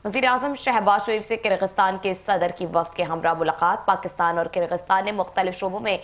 وزیراعظم شہباز شریف سے کرغزستان کے صدر کی وفد کے ہمراہ ملاقات۔ پاکستان اور کرغزستان نے مختلف شعبوں میں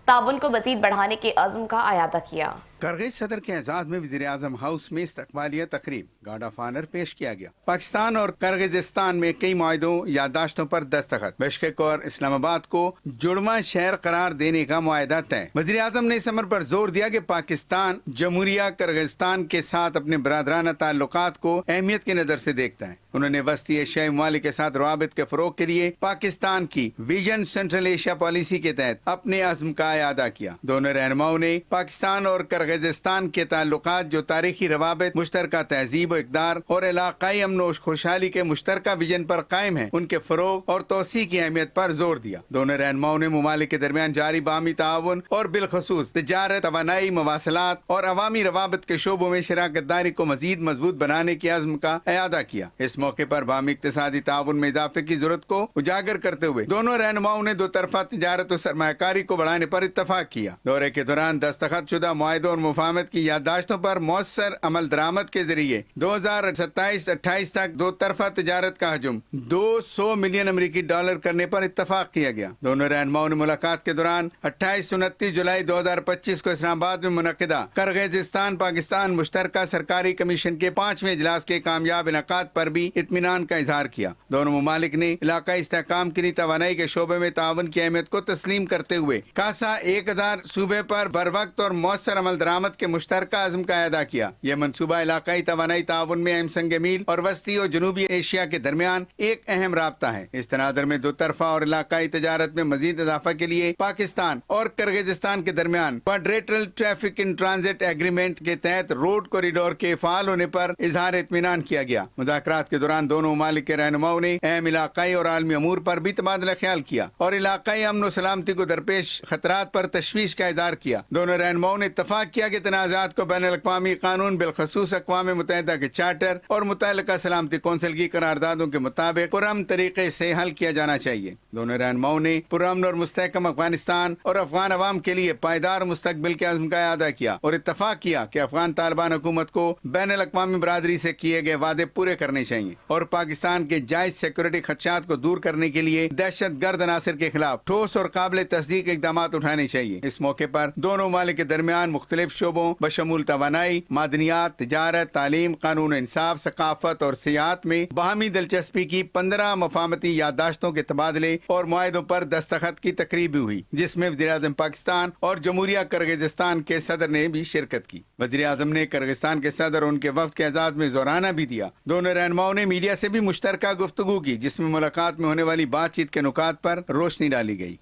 تعاون کو مزید بڑھانے کے عزم کا اعادہ کیا۔ کرغز صدر کے اعزاز میں وزیر اعظم ہاؤس میں استقبالیہ تقریب گارڈ آف آنر پیش کیا گیا۔ پاکستان اور کرغزستان میں کئی معاہدوں یادداشتوں پر دستخط۔ بشکیک اور اسلام آباد کو جڑواں شہر قرار دینے کا معاہدہ طے۔ وزیر اعظم نے اس امر پر زور دیا کہ پاکستان جمہوریہ کرغزستان کے ساتھ اپنے برادرانہ تعلقات کو اہمیت کی نظر سے دیکھتا ہے۔ انہوں نے وسطی ایشیائی ممالک کے ساتھ روابط کے فروغ کے لیے پاکستان کی ویژن سینٹرل ایشیا پالیسی کے تحت اپنے عزم کا اعادہ کیا۔ دونوں رہنماؤں نے پاکستان اور کرغزستان کے تعلقات جو تاریخی روابط، مشترکہ تہذیب و اقدار اور علاقائی امن و خوشحالی کے مشترکہ ویژن پر قائم ہیں، ان کے فروغ اور توسیع کی اہمیت پر زور دیا۔ دونوں رہنماؤں نے ممالک کے درمیان جاری باہمی تعاون اور بالخصوص تجارت، توانائی، مواصلات اور عوامی روابط کے شعبوں میں شراکت داری کو مزید مضبوط بنانے کے عزم کا اعادہ کیا۔ اس موقع پر باہمی اقتصادی تعاون میں اضافے کی ضرورت کو اجاگر کرتے ہوئے دونوں رہنماؤں نے دو طرفہ تجارت و سرمایہ کاری کو بڑھانے پر اتفاق کیا۔ دورے کے دوران دستخط شدہ معاہدوں اور مفاہمت کی یادداشتوں پر مؤثر عمل درآمد کے ذریعے 2027-28 تک دو طرفہ تجارت کا حجم $200 ملین کرنے پر اتفاق کیا گیا۔ دونوں رہنماؤں نے ملاقات کے دوران 28-29 جولائی 2025 کو اسلام آباد میں منعقدہ کرغزستان پاکستان مشترکہ سرکاری کمیشن کے 5ویں اجلاس کے کامیاب انعقاد پر بھی اطمینان کا اظہار کیا۔ دونوں ممالک نے علاقائی استحکام کے لیے توانائی کے شعبے میں تعاون کی اہمیت کو تسلیم کرتے ہوئے کاسا 1000 صوبے پر بروقت اور مؤثر عمل درآمد کے مشترکہ عزم کا اعادہ کیا۔ یہ منصوبہ علاقائی توانائی تعاون میں اہم سنگ میل اور وسطی اور جنوبی ایشیا کے درمیان ایک اہم رابطہ ہے۔ اس تناظر میں دو طرفہ اور علاقائی تجارت میں مزید اضافہ کے لیے پاکستان اور کرغزستان کے درمیان کوادریلیٹرل ٹریفک ان ٹرانزٹ ایگریمنٹ کے تحت روڈ کوریڈور کے فعال ہونے پر اظہار اطمینان کیا گیا۔ مذاکرات کے دوران دونوں ممالک کے رہنماؤں نے اہم علاقائی اور عالمی امور پر بھی تبادلہ خیال کیا اور علاقائی امن و سلامتی کو درپیش خطرات پر تشویش کا اظہار کیا۔ دونوں رہنماؤں نے اتفاق کیا کہ تنازعات کو بین الاقوامی قانون، بالخصوص اقوام متحدہ کے چارٹر اور متعلقہ سلامتی کونسل کی قراردادوں کے مطابق پرامن طریقے سے حل کیا جانا چاہیے۔ دونوں رہنماؤں نے پرامن اور مستحکم افغانستان اور افغان عوام کے لیے پائیدار مستقبل کے عزم کا اعادہ کیا اور اتفاق کیا کہ افغان طالبان حکومت کو بین الاقوامی برادری سے کیے گئے وعدے پورے کرنے چاہیے اور پاکستان کے جائز سیکورٹی خدشات کو دور کرنے کے لیے دہشت گرد عناصر کے خلاف ٹھوس اور قابل تصدیق اقدامات اٹھانے چاہیے۔ اس موقع پر دونوں ممالک کے درمیان مختلف شعبوں بشمول توانائی، معدنیات، تجارت، تعلیم، قانون انصاف، ثقافت اور سیاحت میں باہمی دلچسپی کی 15 مفاہمتی یادداشتوں کے تبادلے اور معاہدوں پر دستخط کی تقریب ہوئی، جس میں وزیر اعظم پاکستان اور جمہوریہ کرغزستان کے صدر نے بھی شرکت کی۔ وزیر اعظم نے کرغزستان کے صدر اور ان کے وفد کے اعزاز میں زورانہ بھی دیا۔ دونوں رہنماؤں نے میڈیا سے بھی مشترکہ گفتگو کی، جس میں ملاقات میں ہونے والی بات چیت کے نکات پر روشنی ڈالی گئی۔